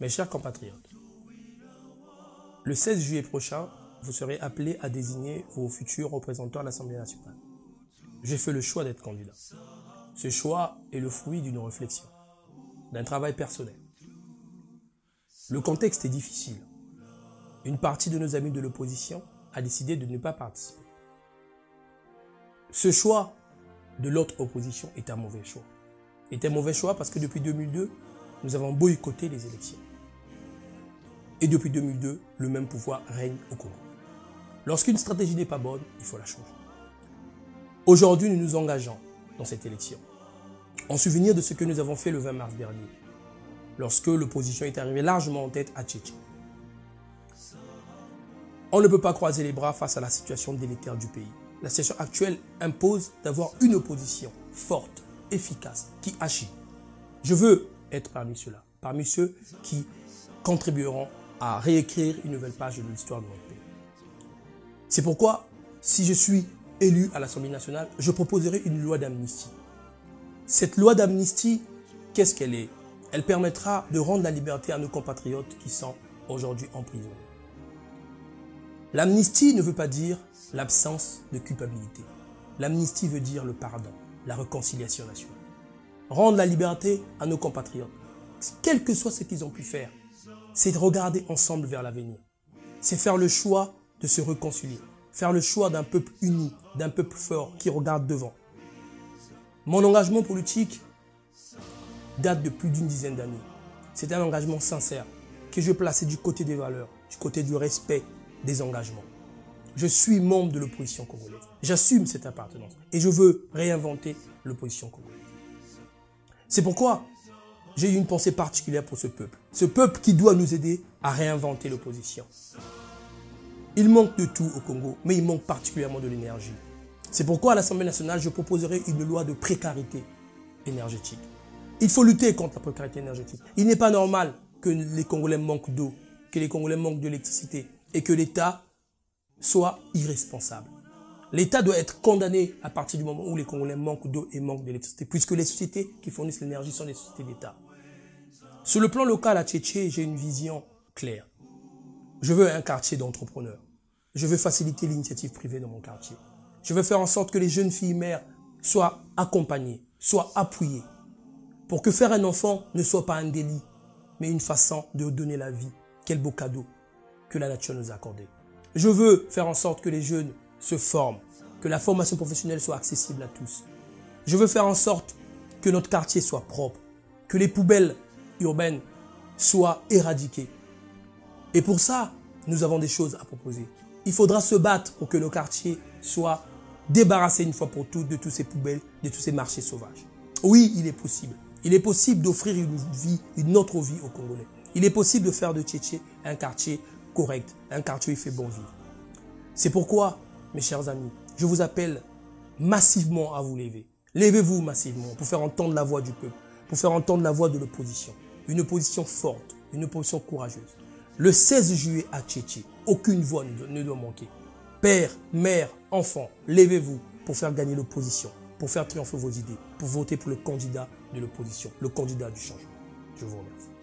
Mes chers compatriotes, le 16 juillet prochain, vous serez appelés à désigner vos futurs représentants à l'Assemblée nationale. J'ai fait le choix d'être candidat. Ce choix est le fruit d'une réflexion, d'un travail personnel. Le contexte est difficile. Une partie de nos amis de l'opposition a décidé de ne pas participer. Ce choix de l'autre opposition est un mauvais choix. C'est un mauvais choix parce que depuis 2002, nous avons boycotté les élections. Et depuis 2002, le même pouvoir règne au Congo. Lorsqu'une stratégie n'est pas bonne, il faut la changer. Aujourd'hui, nous nous engageons dans cette élection, en souvenir de ce que nous avons fait le 20 mars dernier, lorsque l'opposition est arrivée largement en tête à Tchétché. On ne peut pas croiser les bras face à la situation délétère du pays. La situation actuelle impose d'avoir une opposition forte, efficace, qui agit. Je veux être parmi ceux-là, parmi ceux qui contribueront à réécrire une nouvelle page de l'histoire de notre pays. C'est pourquoi, si je suis élu à l'Assemblée nationale, je proposerai une loi d'amnistie. Cette loi d'amnistie, qu'est-ce qu'elle est? Elle permettra de rendre la liberté à nos compatriotes qui sont aujourd'hui emprisonnés. L'amnistie ne veut pas dire l'absence de culpabilité. L'amnistie veut dire le pardon, la réconciliation nationale. Rendre la liberté à nos compatriotes, quel que soit ce qu'ils ont pu faire, c'est de regarder ensemble vers l'avenir. C'est faire le choix de se réconcilier, faire le choix d'un peuple uni, d'un peuple fort qui regarde devant. Mon engagement politique date de plus d'une dizaine d'années. C'est un engagement sincère que je plaçais du côté des valeurs, du côté du respect des engagements. Je suis membre de l'opposition congolaise. J'assume cette appartenance et je veux réinventer l'opposition congolaise. C'est pourquoi j'ai eu une pensée particulière pour ce peuple qui doit nous aider à réinventer l'opposition. Il manque de tout au Congo, mais il manque particulièrement de l'énergie. C'est pourquoi à l'Assemblée nationale, je proposerai une loi de précarité énergétique. Il faut lutter contre la précarité énergétique. Il n'est pas normal que les Congolais manquent d'eau, que les Congolais manquent d'électricité et que l'État soit irresponsable. L'État doit être condamné à partir du moment où les Congolais manquent d'eau et manquent d'électricité, puisque les sociétés qui fournissent l'énergie sont des sociétés d'État. Sur le plan local à Tchétché, j'ai une vision claire. Je veux un quartier d'entrepreneurs. Je veux faciliter l'initiative privée dans mon quartier. Je veux faire en sorte que les jeunes filles mères soient accompagnées, soient appuyées, pour que faire un enfant ne soit pas un délit, mais une façon de donner la vie. Quel beau cadeau que la nature nous a accordé. Je veux faire en sorte que les jeunes se forment, que la formation professionnelle soit accessible à tous. Je veux faire en sorte que notre quartier soit propre, que les poubelles urbaines soient éradiquées. Et pour ça, nous avons des choses à proposer. Il faudra se battre pour que nos quartiers soient débarrassés une fois pour toutes de toutes ces poubelles, de tous ces marchés sauvages. Oui, il est possible. Il est possible d'offrir une autre vie aux Congolais. Il est possible de faire de Tchétché un quartier correct, un quartier où il fait bon vivre. C'est pourquoi, mes chers amis, je vous appelle massivement à vous lever. Levez-vous massivement pour faire entendre la voix du peuple, pour faire entendre la voix de l'opposition. Une opposition forte, une opposition courageuse. Le 16 juillet à Tchétché, aucune voix ne doit manquer. Père, mère, enfants, levez-vous pour faire gagner l'opposition, pour faire triompher vos idées, pour voter pour le candidat de l'opposition, le candidat du changement. Je vous remercie.